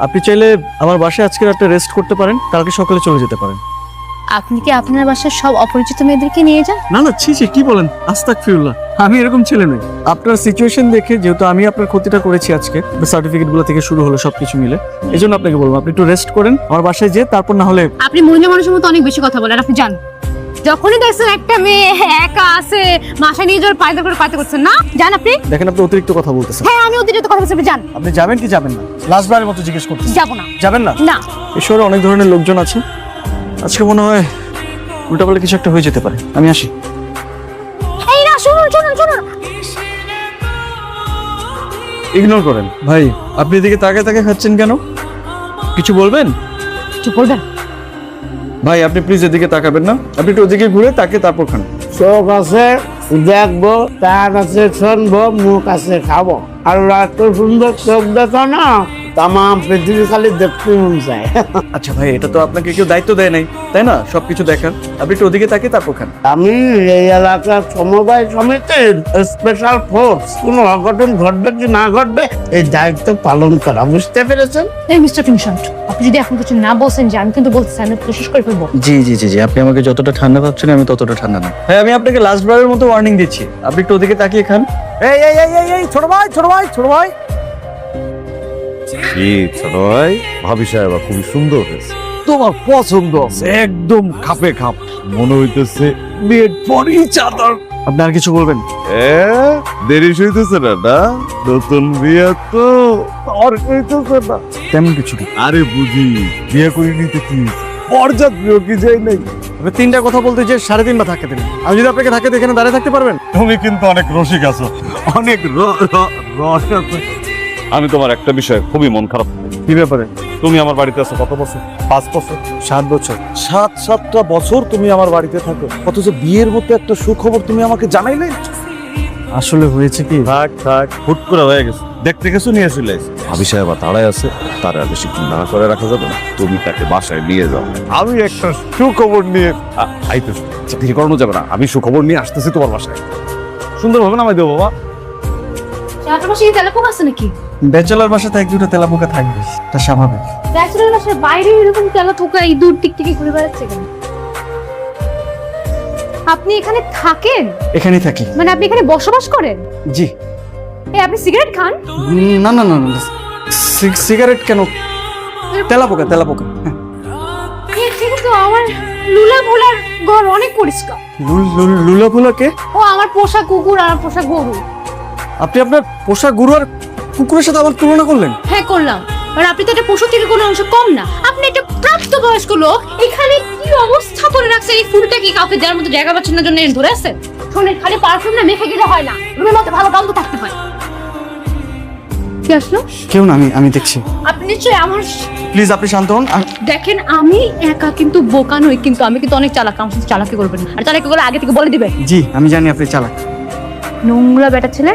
আপনি চাইলে আমার বাসায় আজকে রাতে রেস্ট করতে পারেন, কালকে সকালে চলে যেতে পারেন। আপনি কি আপনার বাসার সব অপরিচিত মেয়েদেরকে নিয়ে যান? না না, ছি কি বলেন, আস্তাগফিরুল্লাহ, আমি এরকম ছেলে নই। আপনার সিচুয়েশন দেখে যেহেতু আমি আপনার ক্ষতিটা করেছি আজকে, সার্টিফিকেটগুলো থেকে শুরু হলো সবকিছু মিলে, এই জন্য আপনাকে বলবো আপনি একটু রেস্ট করেন, আমার বাসায় যেয়ে তারপর না হলে। আপনি মহিলা মানুষের মতো অনেক বেশি কথা বলেন, আপনি যান। যখনই দেখছেন একটা মেয়ে একা আছে, বাসায় নিয়ে যাওয়ার পায়দা করে পায়দা করছেন না, যান আপনি। দেখেন আপনি অতিরিক্ত কথা বলতেছেন। হ্যাঁ আমি অতিরিক্ত কথা বলছি, আপনি যান। আপনি যাবেন কি যাবেন না? লাস্টবারের মতো জিজ্ঞেস করতেছি। যাবো না। যাবেন না? না। এই শহরে অনেক ধরনের লোকজন আছে, আজকে মনে হয় উল্টাপাল্টা কিছু একটা হয়ে যেতে পারে, আমি আসি। এই না, শুনুন শুনুন শুনুন। ইগনোর করেন। ভাই আপনি এদিকে তাকায় তাকায় খাচ্ছেন কেন? কিছু বলবেন? চুপ করবেন। ভাই আপনি প্লিজ এদিকে তাকাবেন না, আপনি একটু ওদিকে ঘুরে তাকে তারপর খান। চোখ আছে দেখবো, কান আছে শুনবো, মুখ আছে খাবো। আর এত সুন্দর চোখ দেখো না, তামাম পৃথিবী খালি দেখতে মন চায়। আচ্ছা ভাই, এটা তো আপনাকে কেউ দায়িত্ব দেয় নাই, তাই না? সবকিছু দেখান, আপনি একটু ওদিকে তাকিয়ে তারপর খান। আমি এই এলাকার সমবায় সমিতির স্পেশাল ফোর্স, কোনো অঘটন ঘটবে কি না ঘটবে এই দায়িত্ব পালন করা, বুঝতে পেরেছেন? এই মিস্টার টিনশন্ট, আপনি যদি এখন কিছু না বলছেন যে আমি কিন্তু বলতেছি, আমি কোশিশ করে ফেলবো। জি জি জি জি, আপনি আমাকে যতটা ঠান্ডা ভাবছেন আমি ততটা ঠান্ডা না। হ্যাঁ আমি আপনাকে লাস্ট বারের মতো ওয়ার্নিং দিচ্ছি, আপনি একটু ওদিকে তাকিয়ে খান। এই এই এই এই ছোট ভাই ছোট ভাই ছোট ভাই। কি ছোট ভাই, ভাবি সাহেব খুবই সুন্দর হয়েছে, তোমার পছন্দ একদম খাপে খাপ, মনে হইতেছে বিয়ের পরই চাদর। আপনি আর কিছু বলবেন? দেরি হইতেছে না না, নতুন বিয়ে তো আর হইতেছে না। তেমন কিছু না। আরে বুঝি বিয়ে করে নিতে কি বরযাত্রীও কি যাই নাই। আপনি তিনটা কথা বলতে যে 3.5 বার ধাক্কা দিলেন, আমি যদি আপনাকে ধাক্কা দিয়ে এখানে দাঁড়িয়ে থাকতে পারবেন? তুমি কিন্তু অনেক রসিক আছো, অনেক রস আছে। আমি তোমার একটা বিষয় খুবই মন খারাপ। কি ব্যাপারে? তুমি আমার বাড়িতে আছো কত বছর? 5 বছর। 7 বছর। 7টা বছর তুমি আমার বাড়িতে থাকো, অথচ বিয়ের মতো একটা সুখবর তুমি আমাকে জানাইলে। আসলে হয়েছে কি, থাক থাক, হুট করে হয়ে গেছে, দেখতে গেছো নিয়ে চলে এসে। ভাবি সাহেব তাড়াই আছে, তার আর বেশি না করে রাখা যাবে না, তুমি তাকে বাসায় নিয়ে যাও। আমি একটা সুখবর নিয়ে আইতেছি, দেরি করানো যাবে না, আমি সুখবর নিয়ে আসতেছি তোমার বাসায়। সুন্দরভাবে নামাই দেবো বাবা। আপনার বাসায় কি তেলাপোক আছে নাকি? ব্যাচেলার বাসাতে 1-2টা তেলাপোকা থাকবে, এটা স্বাভাবিক। ব্যাচেলার বাসার বাইরে এরকম তেলাপোকা ইঁদুর টিকটিকি ঘুরে বেড়াচ্ছে কেন? আপনি এখানে থাকেন? এখানেই থাকি। মানে আপনি এখানে বসবাস করেন? জি। এই আপনি সিগারেট খান? না না না না, সিগারেট কেন? তেলাপোকা তেলাপোকা। ঠিক তো, আমার লুলা ভোলার ঘর অনেক পরিষ্কার। লুলা ফুলাকে? ও আমার পোষা কুকুর আর আমার পোষা গরু। আপনি আপনার পোষা গরু আর কুকুরের সাথে আমার তুলনা করলেন? হ্যাঁ করলাম, আর আপনি তো একটা পশু থেকে কোনো অংশ কম না। আপনি একটা প্রাপ্তবয়স্ক লোক, এখানে কি অবস্থা করে রাখছে? এই ফুলটা কি কাউকে দেওয়ার মতো জায়গা পাচ্ছেন না জন্য ধরে আছে? শোনেন, খালি পারফিউম না মেখে গেলে হয় না, রুমের মধ্যে ভালো গন্ধ থাকতে হয়। কি আসলো? কেউ না, আমি দেখছি। আপনি নিশ্চয়ই আমার। প্লিজ আপনি শান্ত হন। দেখেন আমি একা কিন্তু বোকা নই, কিন্তু আমি কিন্তু অনেক চালাক। আমার সাথে চালাকি করবেন না, আর চালাকি করলে আগে থেকে বলে দিবেন। জি আমি জানি আপনি চালাক। নোংরা বেটা ছেলে।